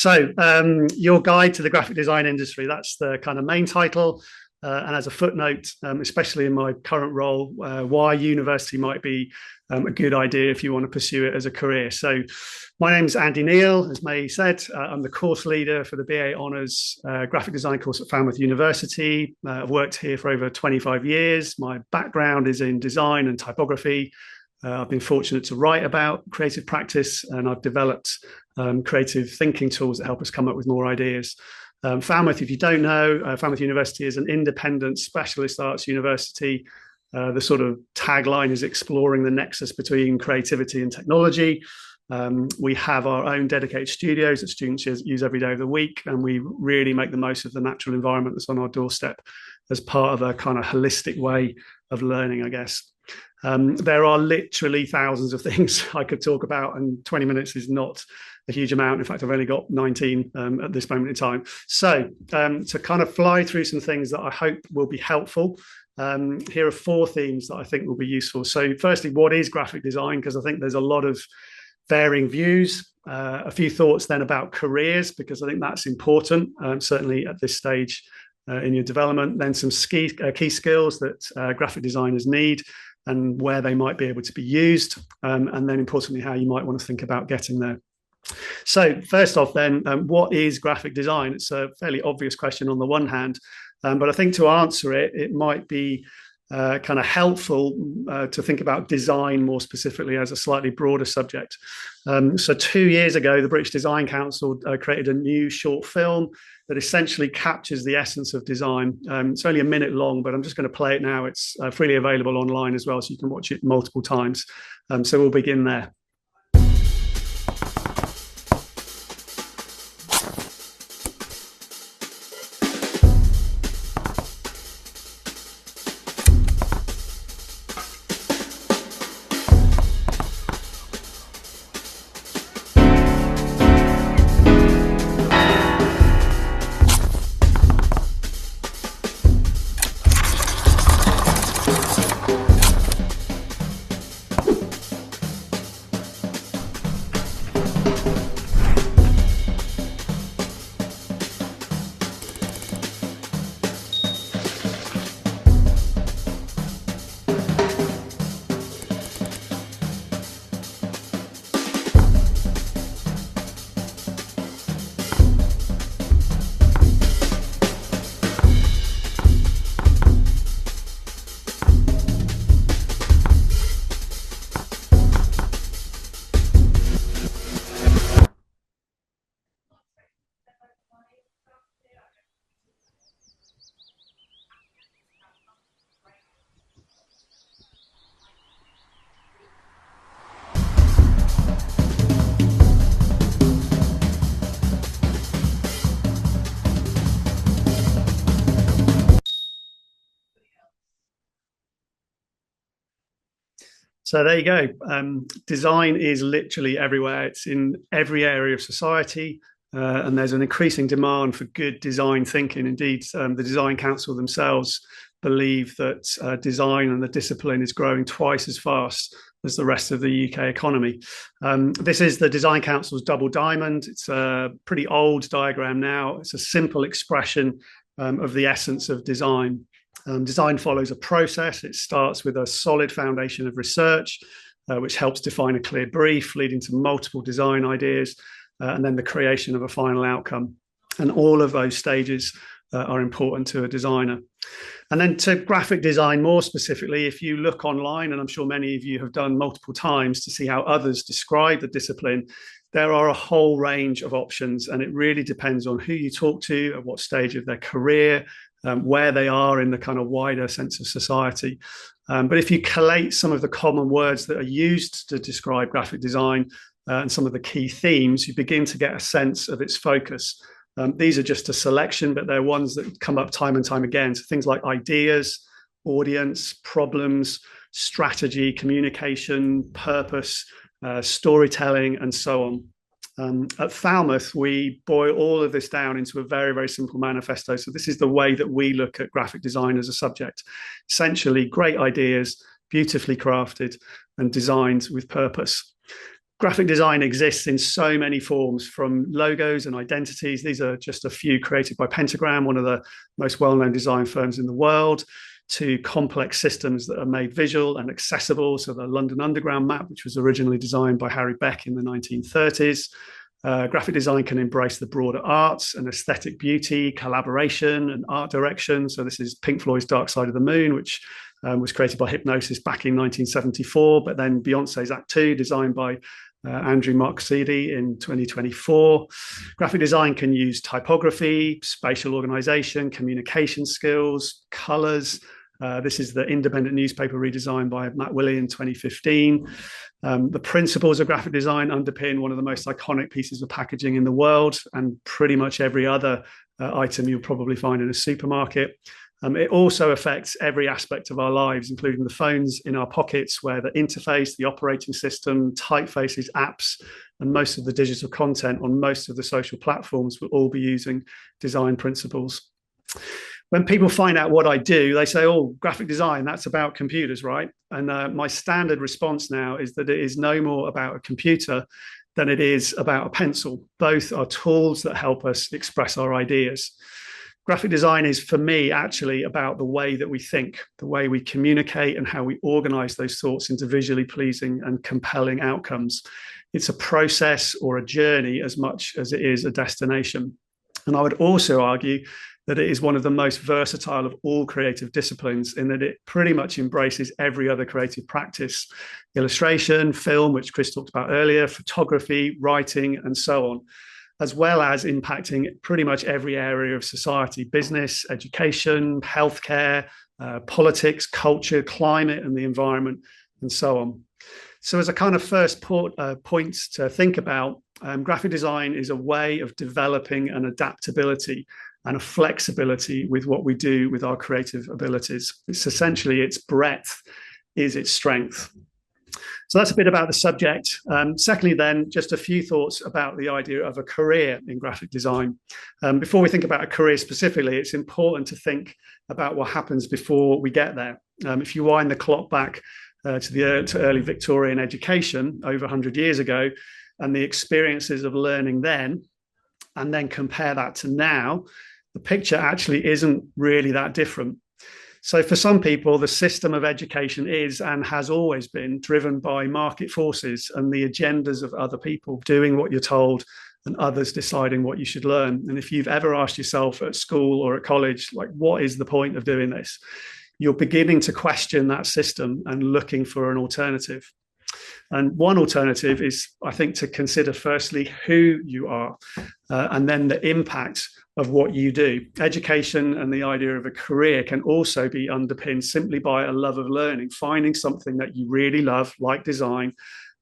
Your guide to the graphic design industry, that's the kind of main title. And as a footnote, especially in my current role, why university might be a good idea if you want to pursue it as a career. So my name's Andy Neal, as May said. I'm the course leader for the BA Honours graphic design course at Falmouth University. I've worked here for over 25 years. My background is in design and typography. I've been fortunate to write about creative practice, and I've developed creative thinking tools that help us come up with more ideas. Falmouth, if you don't know, Falmouth University is an independent specialist arts university. The sort of tagline is exploring the nexus between creativity and technology. We have our own dedicated studios that students use every day of the week, and we really make the most of the natural environment that's on our doorstep as part of a kind of holistic way of learning, I guess. There are literally thousands of things I could talk about, and 20 minutes is not a huge amount. In fact, I've only got 19 at this moment in time. So to kind of fly through some things that I hope will be helpful, here are 4 themes that I think will be useful. So firstly, what is graphic design? Because I think there's a lot of varying views. A few thoughts then about careers, because I think that's important, certainly at this stage in your development. Then some key skills that graphic designers need and where they might be able to be used. And then importantly, how you might want to think about getting there. So first off then, what is graphic design? It's a fairly obvious question on the one hand, but I think to answer it, it might be kind of helpful to think about design more specifically as a slightly broader subject. So 2 years ago, the British Design Council created a new short film that essentially captures the essence of design. It's only a minute long, but I'm just going to play it now. It's freely available online as well, so you can watch it multiple times. So we'll begin there. So there you go. Design is literally everywhere. It's in every area of society, and there's an increasing demand for good design thinking. Indeed, the Design Council themselves believe that design and the discipline is growing twice as fast as the rest of the UK economy. This is the Design Council's double diamond. It's a pretty old diagram now. It's a simple expression of the essence of design. Design follows a process. It starts with a solid foundation of research, which helps define a clear brief, leading to multiple design ideas, and then the creation of a final outcome. And all of those stages are important to a designer. And then to graphic design more specifically, if you look online, and I'm sure many of you have done multiple times to see how others describe the discipline, there are a whole range of options, and it really depends on who you talk to, at what stage of their career, where they are in the kind of wider sense of society. But if you collate some of the common words that are used to describe graphic design and some of the key themes, you begin to get a sense of its focus. These are just a selection, but they're ones that come up time and time again. So things like ideas, audience, problems, strategy, communication, purpose, storytelling, and so on. At Falmouth, we boil all of this down into a very, very simple manifesto. So this is the way that we look at graphic design as a subject. Essentially, great ideas, beautifully crafted and designed with purpose. Graphic design exists in so many forms, from logos and identities. These are just a few created by Pentagram, one of the most well-known design firms in the world, to complex systems that are made visual and accessible. So the London Underground map, which was originally designed by Harry Beck in the 1930s. Graphic design can embrace the broader arts and aesthetic beauty, collaboration and art direction. So this is Pink Floyd's Dark Side of the Moon, which was created by Hypnosis back in 1974, but then Beyonce's Act Two, designed by Andrew Mark-Cedi in 2024. Graphic design can use typography, spatial organization, communication skills, colors. This is the Independent newspaper redesign by Matt Willey in 2015. The principles of graphic design underpin one of the most iconic pieces of packaging in the world, and pretty much every other item you'll probably find in a supermarket. It also affects every aspect of our lives, including the phones in our pockets, where the interface, the operating system, typefaces, apps, and most of the digital content on most of the social platforms will all be using design principles. When people find out what I do, they say, oh, graphic design, that's about computers, right? And my standard response now is that it is no more about a computer than it is about a pencil. Both are tools that help us express our ideas. Graphic design is, for me, actually about the way that we think, the way we communicate, and how we organize those thoughts into visually pleasing and compelling outcomes. It's a process or a journey as much as it is a destination. And I would also argue that it is one of the most versatile of all creative disciplines, in that it pretty much embraces every other creative practice: illustration, film, which Chris talked about earlier, photography, writing, and so on, as well as impacting pretty much every area of society: business, education, healthcare, politics, culture, climate, and the environment, and so on. So as a kind of first point to think about, graphic design is a way of developing an adaptability and a flexibility with what we do with our creative abilities. It's essentially, its breadth is its strength. So that's a bit about the subject. Secondly, then, just a few thoughts about the idea of a career in graphic design. Before we think about a career specifically, it's important to think about what happens before we get there. If you wind the clock back to early Victorian education over 100 years ago, and the experiences of learning then, and then compare that to now, the picture actually isn't really that different. So for some people, the system of education is and has always been driven by market forces and the agendas of other people doing what you're told and others deciding what you should learn. And if you've ever asked yourself at school or at college, like, what is the point of doing this? You're beginning to question that system and looking for an alternative. And one alternative is, I think, to consider firstly who you are, and then the impact of what you do. Education and the idea of a career can also be underpinned simply by a love of learning, finding something that you really love, like design,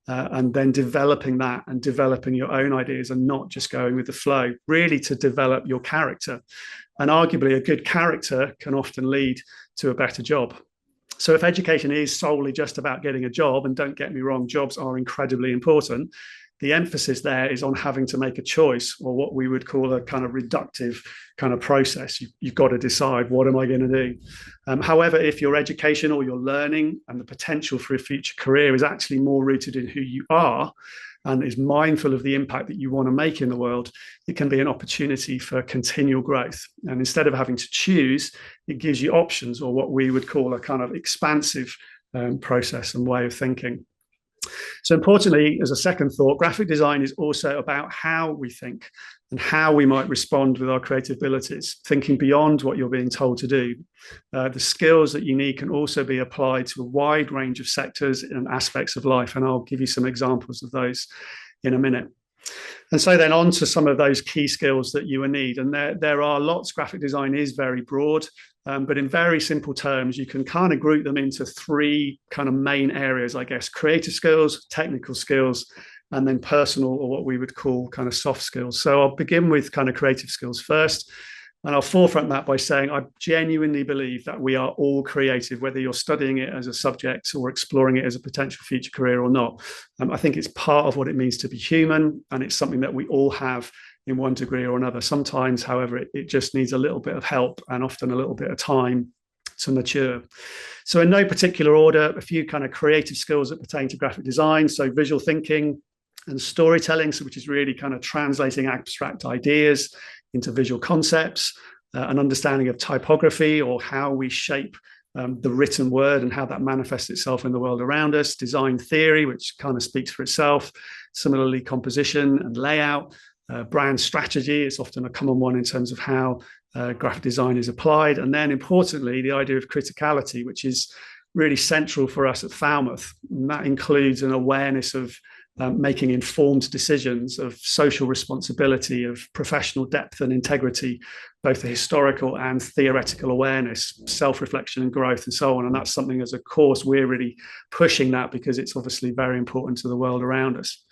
and then developing that and developing your own ideas and not just going with the flow, really to develop your character. And arguably, a good character can often lead to a better job. So if education is solely just about getting a job, and don't get me wrong, jobs are incredibly important, the emphasis there is on having to make a choice, or what we would call a kind of reductive kind of process. You've got to decide, what am I going to do? However, if your education or your learning and the potential for a future career is actually more rooted in who you are and is mindful of the impact that you want to make in the world, it can be an opportunity for continual growth. And instead of having to choose, it gives you options, or what we would call a kind of expansive process and way of thinking. So importantly, as a second thought, graphic design is also about how we think and how we might respond with our creative abilities, thinking beyond what you're being told to do. The skills that you need can also be applied to a wide range of sectors and aspects of life, and I'll give you some examples of those in a minute. And so then on to some of those key skills that you will need. And there are lots. Graphic design is very broad, but in very simple terms, you can kind of group them into three kind of main areas, I guess: creative skills, technical skills, and then personal, or what we would call kind of soft skills. So I'll begin with kind of creative skills first. And I'll forefront that by saying I genuinely believe that we are all creative, whether you're studying it as a subject or exploring it as a potential future career or not. I think it's part of what it means to be human, and it's something that we all have in one degree or another. Sometimes, however, it just needs a little bit of help and often a little bit of time to mature. So in no particular order, a few kind of creative skills that pertain to graphic design. So visual thinking, and storytelling, so which is really kind of translating abstract ideas into visual concepts, an understanding of typography, or how we shape the written word and how that manifests itself in the world around us, design theory, which kind of speaks for itself, similarly composition and layout, brand strategy. It's often a common one in terms of how graphic design is applied. And then importantly, the idea of criticality, which is really central for us at Falmouth. And that includes an awareness of making informed decisions, of social responsibility, of professional depth and integrity, both the historical and theoretical awareness, self-reflection and growth, and so on. And that's something as a course we're really pushing that, because it's obviously very important to the world around us.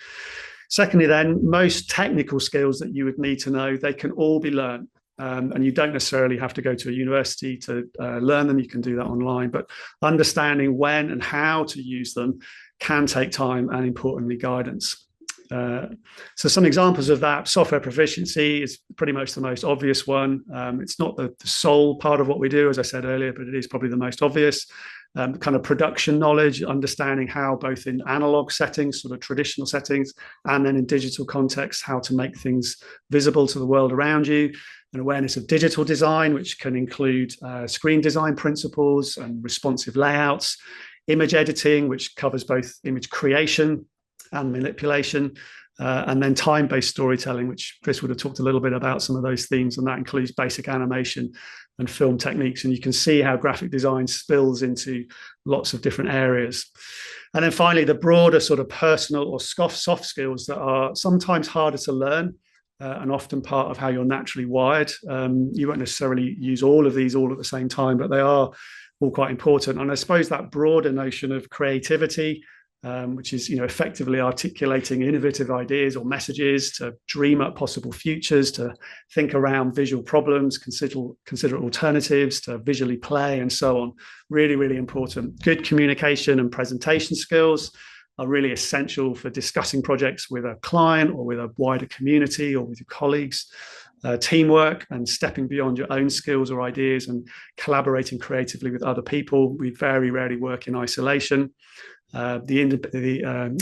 Secondly, then, most technical skills that you would need to know, they can all be learned. And you don't necessarily have to go to a university to learn them. You can do that online. But understanding when and how to use them can take time and, importantly, guidance. So some examples of that: software proficiency is pretty much the most obvious one. It's not the sole part of what we do, as I said earlier, but it is probably the most obvious. Kind of production knowledge, understanding how both in analog settings, sort of traditional settings, and then in digital context, how to make things visible to the world around you. An awareness of digital design, which can include screen design principles and responsive layouts. Image editing, which covers both image creation and manipulation. And then time-based storytelling, which Chris would have talked a little bit about some of those themes, and that includes basic animation and film techniques. And you can see how graphic design spills into lots of different areas. And then finally, the broader sort of personal or soft skills that are sometimes harder to learn and often part of how you're naturally wired. You won't necessarily use all of these all at the same time, but they are all quite important. And I suppose that broader notion of creativity, which is, effectively articulating innovative ideas or messages, to dream up possible futures, to think around visual problems, consider alternatives, to visually play, and so on. Really, really important. Good communication and presentation skills are really essential for discussing projects with a client or with a wider community or with your colleagues. Teamwork and stepping beyond your own skills or ideas and collaborating creatively with other people. We very rarely work in isolation. The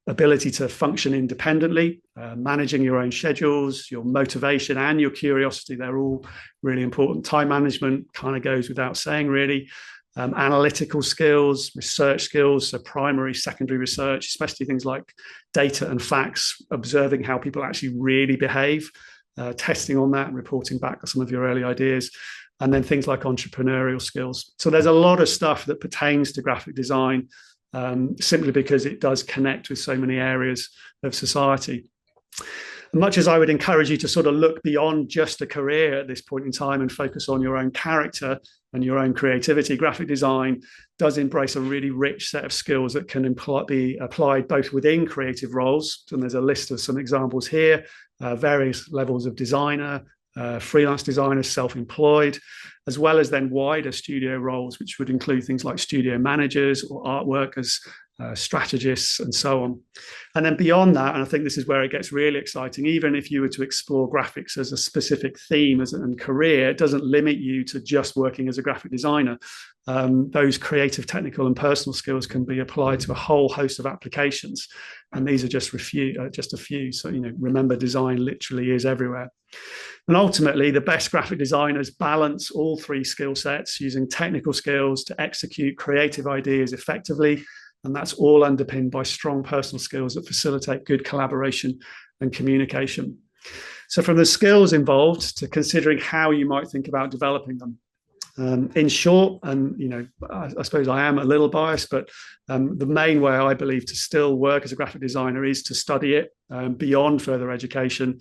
ability to function independently, managing your own schedules, your motivation and your curiosity, they're all really important. Time management kind of goes without saying, really. Analytical skills, research skills, so primary, secondary research, especially things like data and facts, observing how people actually really behave, testing on that and reporting back some of your early ideas. And then things like entrepreneurial skills. So there's a lot of stuff that pertains to graphic design, simply because it does connect with so many areas of society. Much as I would encourage you to sort of look beyond just a career at this point in time and focus on your own character and your own creativity, graphic design does embrace a really rich set of skills that can be applied both within creative roles. And there's a list of some examples here, various levels of designer, freelance designers, self-employed, as well as then wider studio roles, which would include things like studio managers or art workers, strategists, and so on. And then beyond that, and I think this is where it gets really exciting, even if you were to explore graphics as a specific theme and career, it doesn't limit you to just working as a graphic designer. Those creative, technical, and personal skills can be applied to a whole host of applications. And these are just a few. So, remember, design literally is everywhere. And ultimately, the best graphic designers balance all three skill sets, using technical skills to execute creative ideas effectively. And that's all underpinned by strong personal skills that facilitate good collaboration and communication. So from the skills involved to considering how you might think about developing them. In short, and I suppose I am a little biased, but the main way I believe to still work as a graphic designer is to study it beyond further education,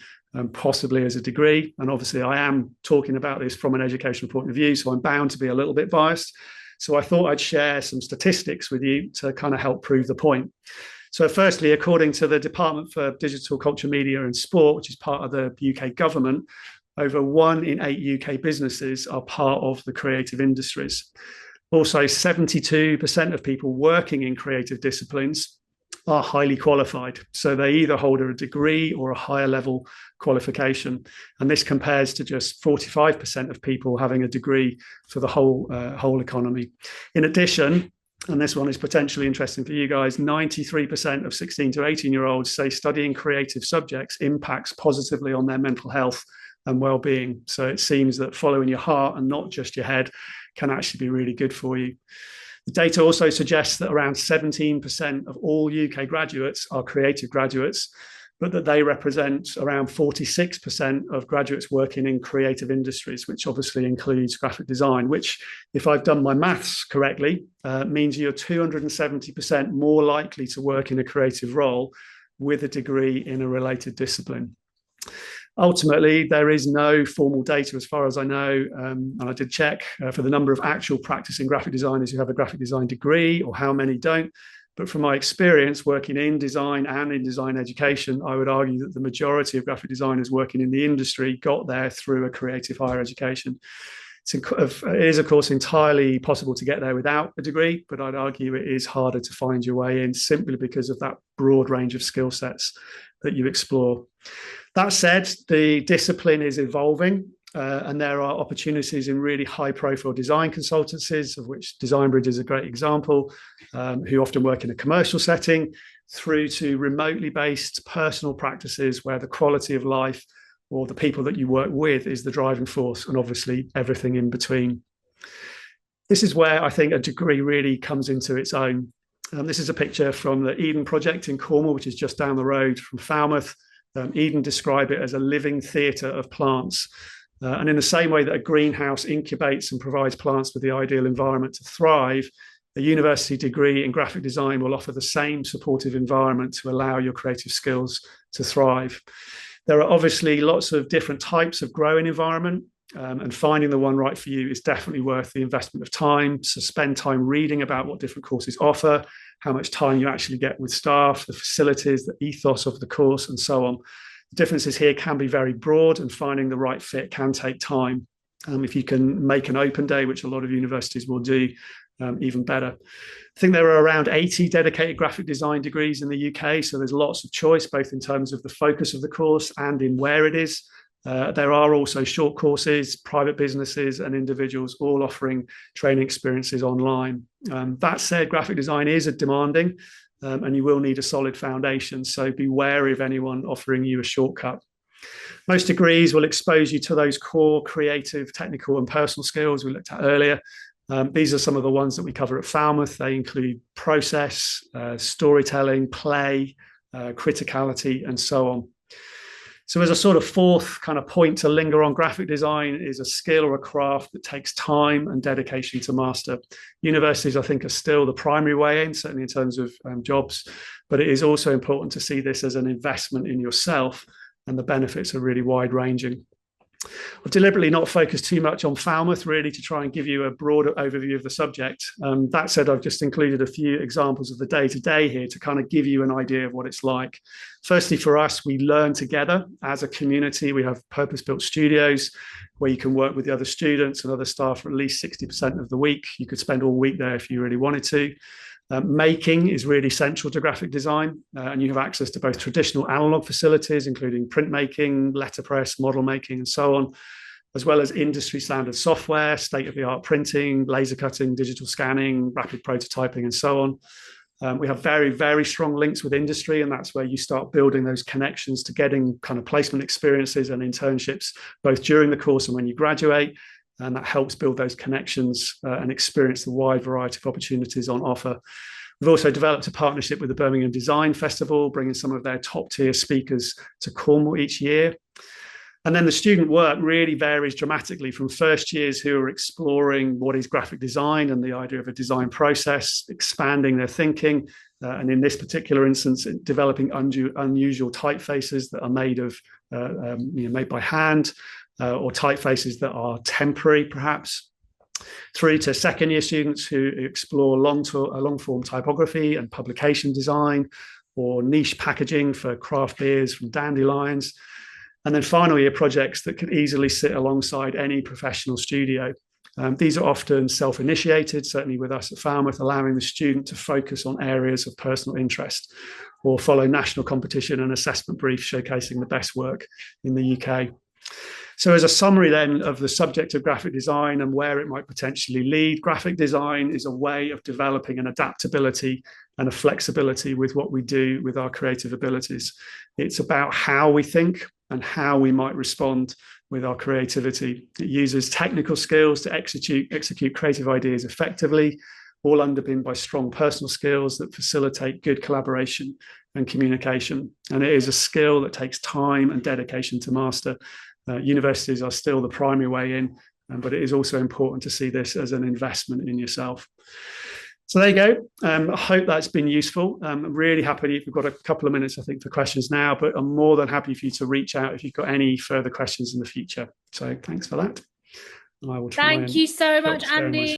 possibly as a degree. And obviously I am talking about this from an educational point of view, so I'm bound to be a little bit biased. So I thought I'd share some statistics with you to kind of help prove the point. So firstly, according to the Department for Digital Culture, Media and Sport, which is part of the UK government, over 1 in 8 UK businesses are part of the creative industries. Also, 72% of people working in creative disciplines are highly qualified. So they either hold a degree or a higher level qualification. And this compares to just 45% of people having a degree for the whole economy. In addition, and this one is potentially interesting for you guys, 93% of 16 to 18-year-olds say studying creative subjects impacts positively on their mental health and well-being. So it seems that following your heart and not just your head can actually be really good for you. The data also suggests that around 17% of all UK graduates are creative graduates, but that they represent around 46% of graduates working in creative industries, which obviously includes graphic design, which, if I've done my maths correctly, means you're 270% more likely to work in a creative role with a degree in a related discipline. Ultimately, there is no formal data, as far as I know, and I did check for the number of actual practicing graphic designers who have a graphic design degree or how many don't. But from my experience working in design and in design education, I would argue that the majority of graphic designers working in the industry got there through a creative higher education. It is, of course, entirely possible to get there without a degree, but I'd argue it is harder to find your way in simply because of that broad range of skill sets that you explore. That said, the discipline is evolving, and there are opportunities in really high-profile design consultancies, of which Design Bridge is a great example, who often work in a commercial setting, through to remotely based personal practices where the quality of life or the people that you work with is the driving force, and obviously everything in between. This is where I think a degree really comes into its own. This is a picture from the Eden project in Cornwall, which is just down the road from Falmouth. Eden describe it as a living theatre of plants. And in the same way that a greenhouse incubates and provides plants with the ideal environment to thrive, a university degree in graphic design will offer the same supportive environment to allow your creative skills to thrive. There are obviously lots of different types of growing environment, and finding the one right for you is definitely worth the investment of time. So spend time reading about what different courses offer, how much time you actually get with staff, the facilities, the ethos of the course, and so on. The differences here can be very broad, and finding the right fit can take time. If you can make an open day, which a lot of universities will do, even better. I think there are around 80 dedicated graphic design degrees in the UK, so there's lots of choice, both in terms of the focus of the course and in where it is. There are also short courses, private businesses and individuals all offering training experiences online. That said, graphic design is demanding, and you will need a solid foundation, so be wary of anyone offering you a shortcut. Most degrees will expose you to those core creative, technical and personal skills we looked at earlier. These are some of the ones that we cover at Falmouth. They include process, storytelling, play, criticality, and so on. So as a sort of fourth kind of point to linger on, graphic design is a skill or a craft that takes time and dedication to master. Universities, I think, are still the primary way in, certainly in terms of jobs, but it is also important to see this as an investment in yourself, and the benefits are really wide-ranging. I've deliberately not focused too much on Falmouth, really, to try and give you a broader overview of the subject. That said, I've just included a few examples of the day-to-day here to kind of give you an idea of what it's like. Firstly, for us, we learn together as a community. We have purpose-built studios where you can work with the other students and other staff for at least 60% of the week. You could spend all week there if you really wanted to. Making is really central to graphic design, and you have access to both traditional analog facilities, including printmaking, letterpress, model making, and so on, as well as industry standard software, state-of-the-art printing, laser cutting, digital scanning, rapid prototyping, and so on. We have very, very strong links with industry, and that's where you start building those connections to getting kind of placement experiences and internships, both during the course and when you graduate. And that helps build those connections and experience the wide variety of opportunities on offer. We've also developed a partnership with the Birmingham Design Festival, bringing some of their top tier speakers to Cornwall each year. And then the student work really varies dramatically, from first years who are exploring what is graphic design and the idea of a design process, expanding their thinking, and in this particular instance, developing unusual typefaces that are made by hand, or typefaces that are temporary, perhaps, through to second year students who explore long-form typography and publication design, or niche packaging for craft beers from dandelions. And then final year projects that can easily sit alongside any professional studio. These are often self-initiated, certainly with us at Falmouth, allowing the student to focus on areas of personal interest, or follow national competition and assessment briefs showcasing the best work in the UK. So as a summary then of the subject of graphic design and where it might potentially lead, graphic design is a way of developing an adaptability and a flexibility with what we do with our creative abilities. It's about how we think and how we might respond with our creativity. It uses technical skills to execute creative ideas effectively, all underpinned by strong personal skills that facilitate good collaboration and communication. And it is a skill that takes time and dedication to master. Universities are still the primary way in, but it is also important to see this as an investment in yourself. So there you go. I hope that's been useful. I'm really happy. We've got a couple of minutes, I think, for questions now, but I'm more than happy for you to reach out if you've got any further questions in the future. So thanks for that. Thank you so much, Andy.